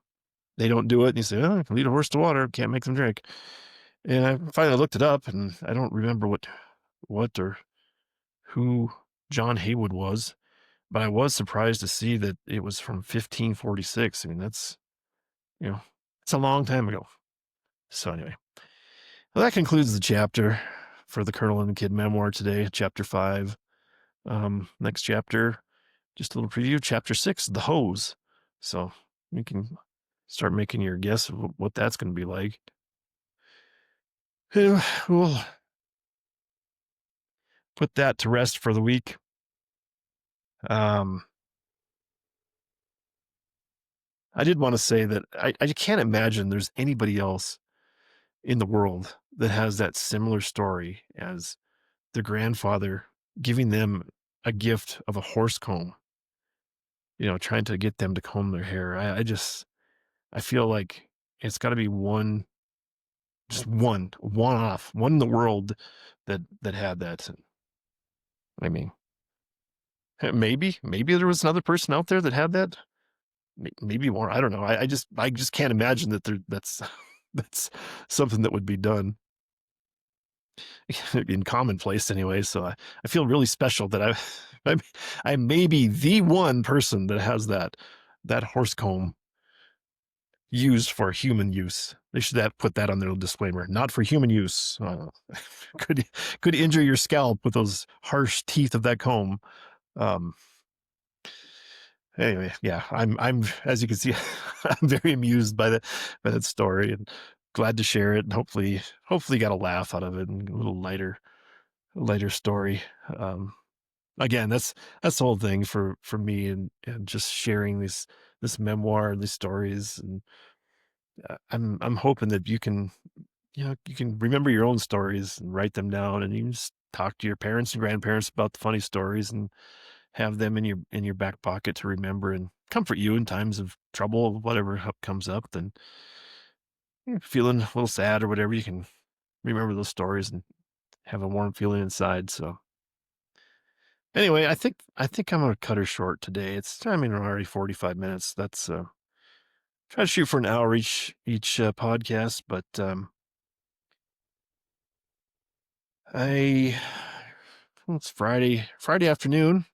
they don't do it, and you say, "Oh, I can lead a horse to water, can't make them drink." And I finally looked it up, and I don't remember what or who John Haywood was, but I was surprised to see that it was from 1546. I mean, it's a long time ago. So anyway, well, that concludes the chapter for the Colonel and the Kid memoir today, chapter 5. Next chapter, just a little preview, chapter 6, the hose. So you can start making your guess of what that's going to be like. We'll put that to rest for the week. I did want to say that I can't imagine there's anybody else in the world that has that similar story as their grandfather giving them a gift of a horse comb, trying to get them to comb their hair. I feel like it's got to be just one off, one in the world that had that. I mean, maybe there was another person out there that had that. Maybe more. I don't know. I just can't imagine that's that's something that would be done in commonplace anyway. So I feel really special that I may be the one person that has that horse comb used for human use. They should put that on their disclaimer. Not for human use. Could injure your scalp with those harsh teeth of that comb. Anyway, yeah, I'm as you can see, I'm very amused by that story, and glad to share it, and hopefully got a laugh out of it, and a little lighter story. Again, that's the whole thing for me, and just sharing this memoir and these stories, and I'm hoping that you can remember your own stories and write them down, and you can just talk to your parents and grandparents about the funny stories, and have them in your back pocket to remember and comfort you in times of trouble, whatever comes up. Then feeling a little sad or whatever, you can remember those stories and have a warm feeling inside. So anyway, I think I'm gonna cut her short today. I mean, we're already 45 minutes. That's try to shoot for an hour each podcast, but I well, it's Friday afternoon.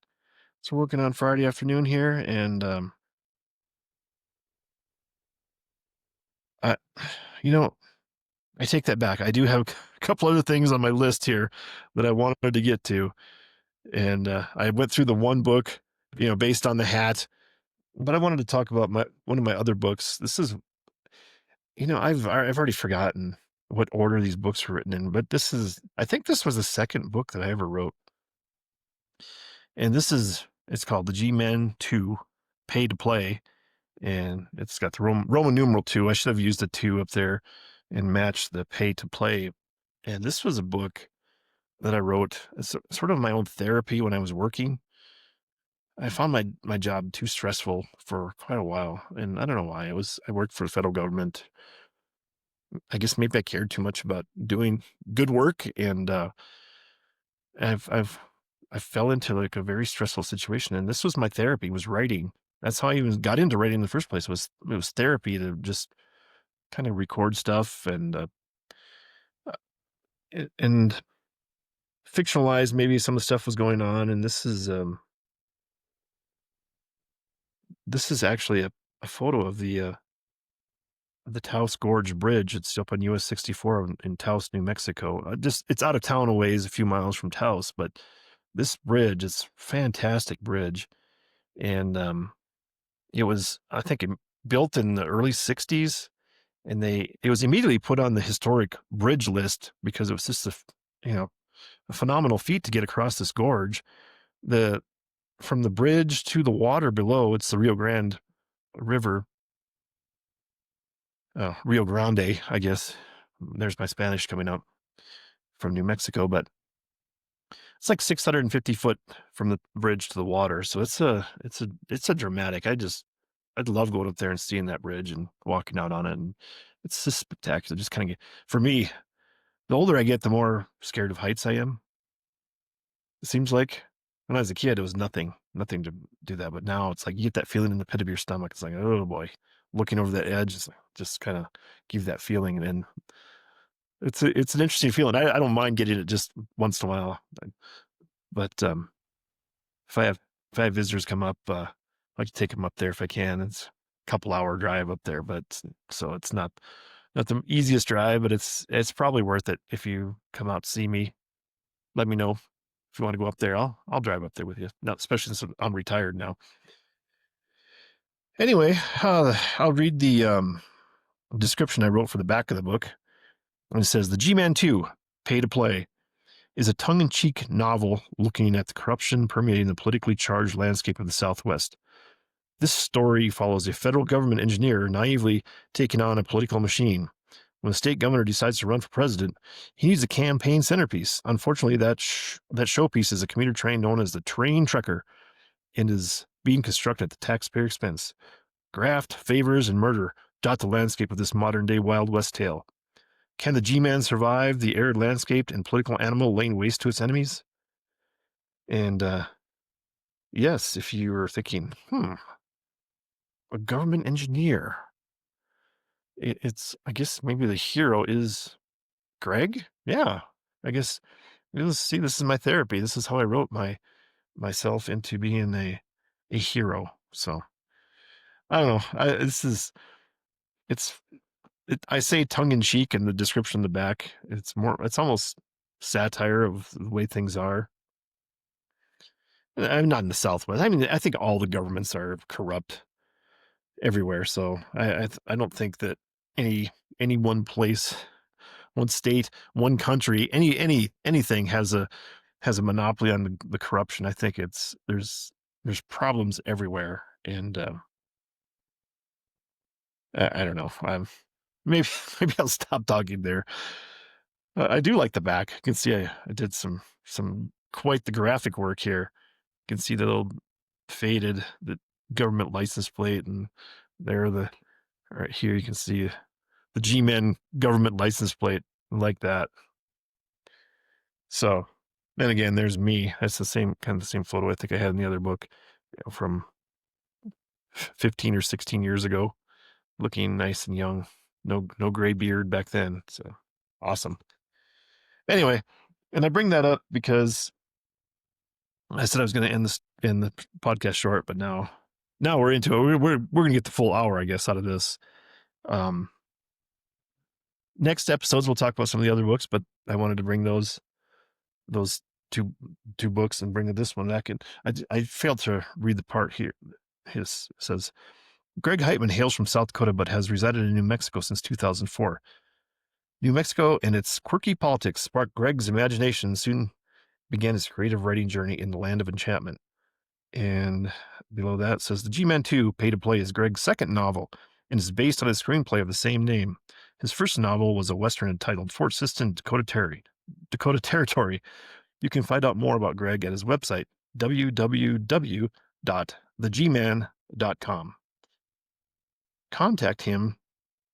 So working on Friday afternoon here, and I you know, I take that back. I do have a couple other things on my list here that I wanted to get to, and I went through the one book, based on the hat, but I wanted to talk about my one of my other books. This is, I've already forgotten what order these books were written in, but I think this was the second book that I ever wrote, and it's called The G-Men 2, Pay to Play, and it's got the Roman numeral 2. I should have used the 2 up there and matched the Pay to Play. And this was a book that I wrote as sort of my own therapy when I was working. I found my job too stressful for quite a while, and I don't know why. I worked for the federal government. I guess maybe I cared too much about doing good work, and I've I fell into like a very stressful situation, and this was my therapy, was writing. That's how I even got into writing in the first place. It was therapy to just kind of record stuff and fictionalize maybe some of the stuff was going on. And this is actually a photo of the Taos Gorge Bridge. It's up on US 64 in Taos, New Mexico. It's out of town a ways, a few miles from Taos, but this bridge is a fantastic bridge. And it was, I think, built in the early 60s, and it was immediately put on the historic bridge list because it was just a phenomenal feat to get across this gorge. The From the bridge to the water below, it's the Rio Grande River, Rio Grande, I guess. There's my Spanish coming up from New Mexico, but it's like 650 foot from the bridge to the water. So it's a dramatic. I'd love going up there and seeing that bridge and walking out on it. And it's just spectacular. Just kind of for me, the older I get, the more scared of heights I am. It seems like when I was a kid, it was nothing to do that. But now it's like you get that feeling in the pit of your stomach. It's like, oh boy, looking over that edge just kind of give that feeling. And it's an interesting feeling. I don't mind getting it just once in a while, but if I have if I have visitors come up, I like to take them up there if I can. It's a couple-hour drive up there, but so it's not the easiest drive, but it's probably worth it. If you come out to see me, let me know if you want to go up there. I'll drive up there with you. Now, especially since I'm retired now. Anyway, I'll read the description I wrote for the back of the book. And it says, The G-Man 2, Pay to Play, is a tongue-in-cheek novel looking at the corruption permeating the politically charged landscape of the Southwest. This story follows a federal government engineer naively taking on a political machine. When the state governor decides to run for president, he needs a campaign centerpiece. Unfortunately, that showpiece is a commuter train known as the Train Trekker and is being constructed at the taxpayer expense. Graft, favors, and murder dot the landscape of this modern-day Wild West tale. Can the G-Man survive the arid landscape and political animal laying waste to its enemies? And yes, if you were thinking, a government engineer, I guess maybe the hero is Greg. Yeah, I guess. See, this is my therapy. This is how I wrote myself into being a hero. So I don't know. It's I say tongue in cheek in the description in the back. It's almost satire of the way things are. I'm not in the Southwest. I mean, I think all the governments are corrupt everywhere. So I don't think that any one place, one state, one country, anything has a monopoly on the corruption. I think there's problems everywhere, and I don't know. Maybe maybe I'll stop talking there. I do like the back. You can see I did some quite the graphic work here. You can see the little faded the government license plate, and there right here you can see the G-Men government license plate like that. So then again, there's me. That's the same photo I think I had in the other book, from 15 or 16 years ago, looking nice and young. No gray beard back then. So awesome. Anyway, and I bring that up because I said I was going to end the podcast short, but now we're into it. We're going to get the full hour, I guess, out of this. Next episodes we'll talk about some of the other books, but I wanted to bring those two books and bring this one back. And I failed to read the part here. It says, Greg Heitmann hails from South Dakota, but has resided in New Mexico since 2004. New Mexico and its quirky politics sparked Greg's imagination and soon began his creative writing journey in the land of enchantment. And below that says, The G-Man 2, Pay to Play, is Greg's second novel and is based on a screenplay of the same name. His first novel was a Western entitled Fort Siston, Dakota Territory. You can find out more about Greg at his website, www.thegman.com. Contact him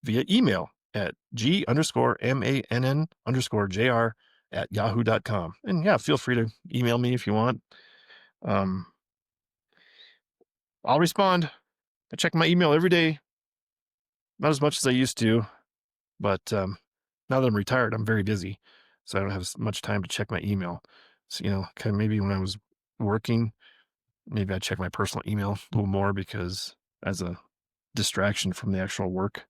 via email at g_mann_jr@yahoo.com. And yeah, feel free to email me if you want. I'll respond. I check my email every day. Not as much as I used to, but now that I'm retired, I'm very busy, so I don't have as much time to check my email. So, kind of maybe when I was working, maybe I check my personal email a little more because as a distraction from the actual work.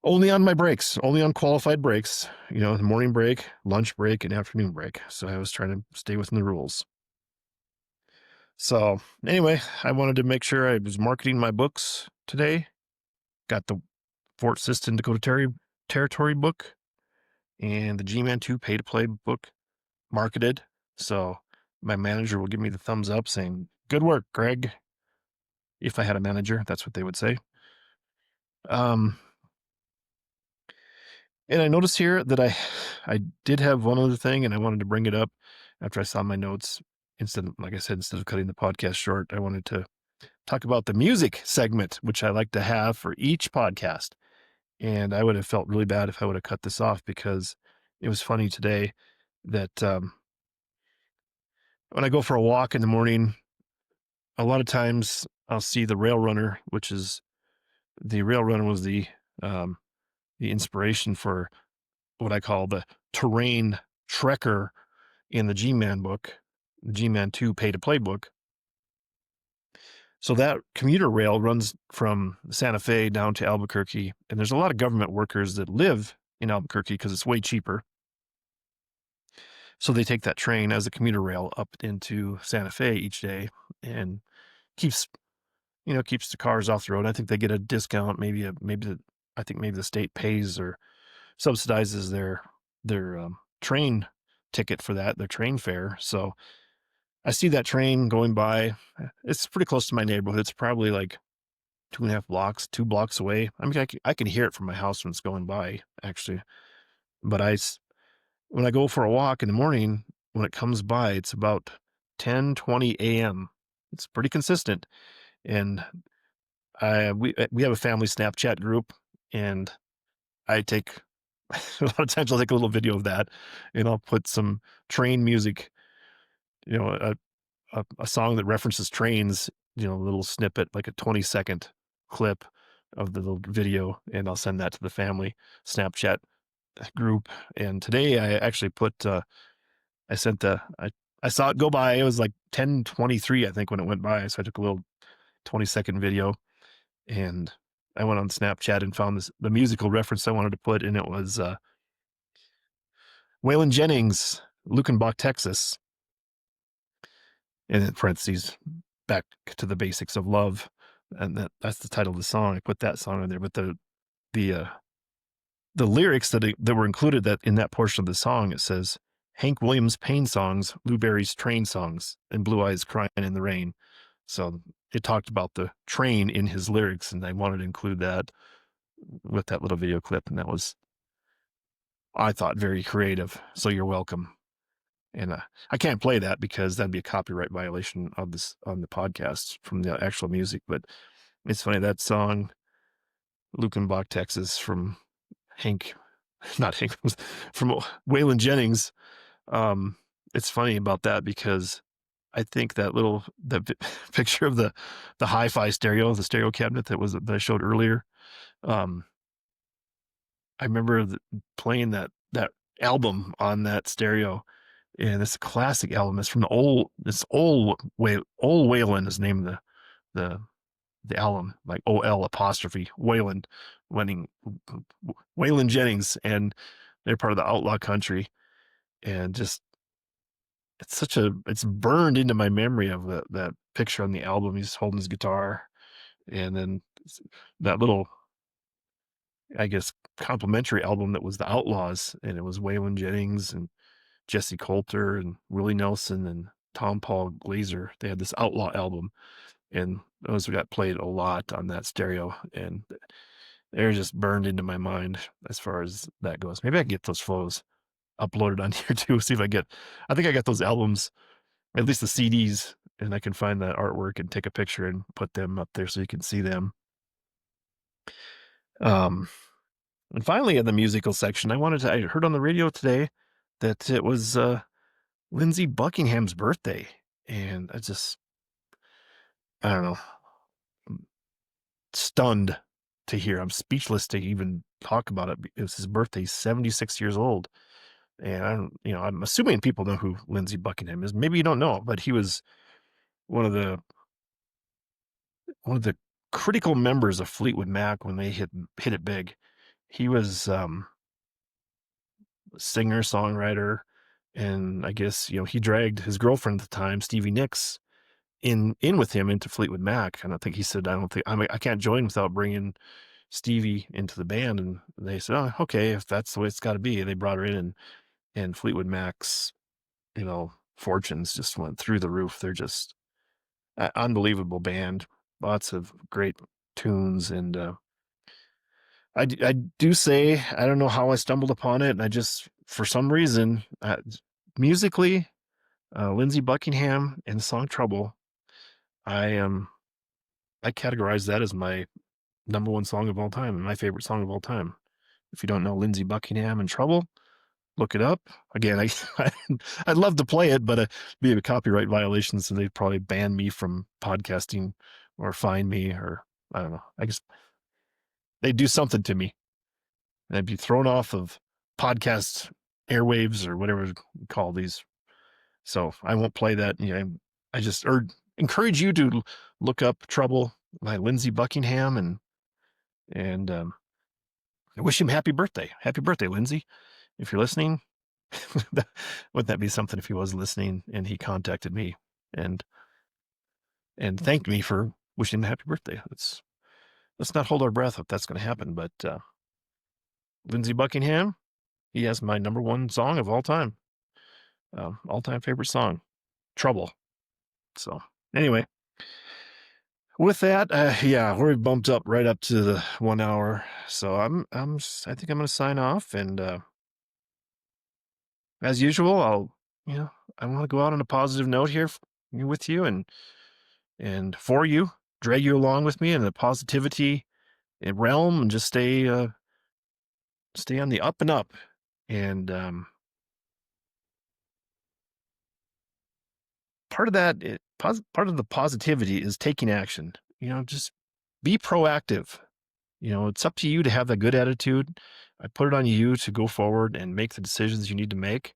Only on my breaks, only on qualified breaks, the morning break, lunch break, and afternoon break. So I was trying to stay within the rules. So anyway, I wanted to make sure I was marketing my books today. Got the Fort Siston, Dakota Territory book and the G-Man 2 Pay to Play book marketed. So my manager will give me the thumbs up saying, good work, Greg. If I had a manager, that's what they would say. And I noticed here that I did have one other thing, and I wanted to bring it up after I saw my notes. Instead of cutting the podcast short, I wanted to talk about the music segment, which I like to have for each podcast. And I would have felt really bad if I would have cut this off, because it was funny today that when I go for a walk in the morning, a lot of times I'll see the Rail Runner, was the inspiration for what I call the terrain trekker in the G-Man book, the G-Man 2 Pay to Play book. So that commuter rail runs from Santa Fe down to Albuquerque, and there's a lot of government workers that live in Albuquerque because it's way cheaper. So they take that train as a commuter rail up into Santa Fe each day, and keeps the cars off the road. I think they get a discount. Maybe the state pays or subsidizes their train ticket for that, their train fare. So I see that train going by. It's pretty close to my neighborhood. It's probably like 2 blocks away. I mean, I can hear it from my house when it's going by, actually. But when I go for a walk in the morning, when it comes by, it's about 10:20 a.m. It's pretty consistent. And we have a family Snapchat group, and I take a lot of times I'll take a little video of that, and I'll put some train music, a song that references trains, a little snippet, like a 20-second clip of the little video, and I'll send that to the family Snapchat group. And today I actually I saw it go by. It was like 10:23, I think, when it went by. So I took a little 20-second video, and I went on Snapchat and found the musical reference I wanted to put, and it was Waylon Jennings, Lukenbach, Texas. And in parentheses, back to the basics of love. And that's the title of the song. I put that song in there, but the lyrics that were included in that portion of the song, it says, Hank Williams pain songs, Lou Berry's train songs, and Blue Eyes crying in the rain. So it talked about the train in his lyrics, and I wanted to include that with that little video clip. And that was, I thought, very creative. So you're welcome. And I can't play that because that'd be a copyright violation of this on the podcast from the actual music. But it's funny, that song Lukenbach, Texas, from Hank, not Hank, from Waylon Jennings. Um, it's funny about that because I think that picture of the hi-fi stereo, the stereo cabinet that I showed earlier. Um, I remember playing that album on that stereo, and it's a classic album. It's from this old Waylon is named the the album, like OL apostrophe Waylon, winning Waylon Jennings, and they're part of the Outlaw Country, and just it's burned into my memory of that picture on the album. He's holding his guitar, and then that little, I guess, complimentary album that was the Outlaws, and it was Waylon Jennings and Jesse Coulter and Willie Nelson and Tom Paul Glazer. They had this Outlaw album, and those got played a lot on that stereo, and they're just burned into my mind as far as that goes. Maybe I can get those photos uploaded on here too. See if I think I got those albums, at least the CDs, and I can find that artwork and take a picture and put them up there so you can see them. Um, and finally, in the musical section, I heard on the radio today that it was Lindsey Buckingham's birthday, and I don't know, I'm stunned to hear. I'm speechless to even talk about it. It was his birthday. He's 76 years old, and I'm assuming people know who Lindsey Buckingham is. Maybe you don't know, but he was one of the one of the critical members of Fleetwood Mac when they hit it big. He was a singer, songwriter, and I guess he dragged his girlfriend at the time, Stevie Nicks, in with him into Fleetwood Mac. And I think he said, I don't think I can't join without bringing Stevie into the band. And they said, oh, okay, if that's the way it's got to be. They brought her in, and Fleetwood Mac's fortunes just went through the roof. They're just an unbelievable band, lots of great tunes. And I do say, I don't know how I stumbled upon it, and I just, for some reason, musically, Lindsey Buckingham and the song Trouble, I I categorize that as my number one song of all time and my favorite song of all time. If you don't know Lindsey Buckingham and Trouble, look it up. Again, I'd love to play it, but it'd be a copyright violation, so they'd probably ban me from podcasting or fine me, or I don't know. I guess they'd do something to me. I'd be thrown off of podcast airwaves or whatever you call these. So I won't play that. I just encourage you to look up Trouble by Lindsey Buckingham, and I wish him happy birthday. Happy birthday, Lindsey. If you're listening, wouldn't that be something if he was listening and he contacted me and thanked me for wishing him happy birthday? Let's not hold our breath if that's going to happen. But Lindsey Buckingham, he has my number one song of all time favorite song, Trouble. So anyway, with that, yeah, we're bumped up right up to the 1 hour. So I think I'm going to sign off, and as usual, I want to go out on a positive note here with you, and for you, drag you along with me in the positivity realm, and just stay on the up and up. And part of part of the positivity is taking action. Just be proactive. It's up to you to have that good attitude. I put it on you to go forward and make the decisions you need to make.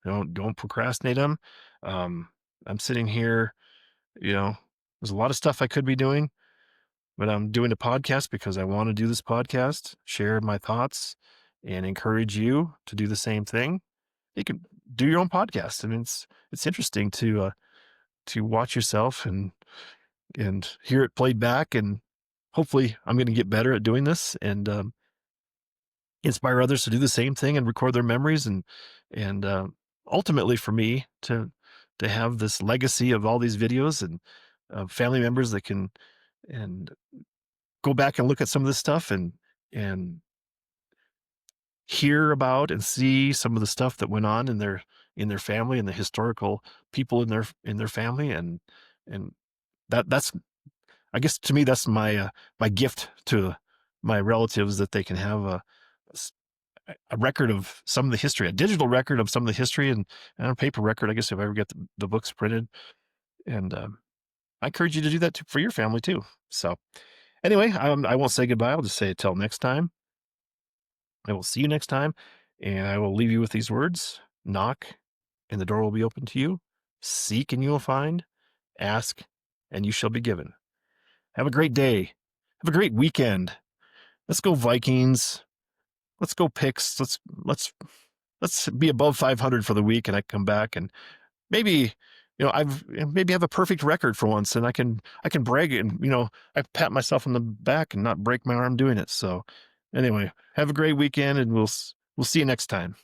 Don't procrastinate them. I'm sitting here, there's a lot of stuff I could be doing, but I'm doing a podcast because I want to do this podcast, share my thoughts, and encourage you to do the same thing. You can do your own podcast. I mean, it's interesting to watch yourself and hear it played back, and hopefully I'm going to get better at doing this, and inspire others to do the same thing and record their memories, and ultimately for me to have this legacy of all these videos, and family members that can and go back and look at some of this stuff, and hear about and see some of the stuff that went on in their family and the historical people in their family, and that's, I guess, to me, that's my gift to my relatives that they can have s- a record of some of the history, a digital record of some of the history, and a paper record, I guess, if I ever get the books printed. And I encourage you to do that for your family too. So anyway, I won't say goodbye. I'll just say until next time. I will see you next time, and I will leave you with these words: knock, and the door will be open to you. Seek, and you will find. Ask, and you shall be given. Have a great day. Have a great weekend. Let's go Vikings. Let's go picks. Let's be above 500 for the week, and I come back and maybe I've maybe have a perfect record for once, and I can brag it, and I pat myself on the back and not break my arm doing it. So anyway, have a great weekend, and we'll see you next time.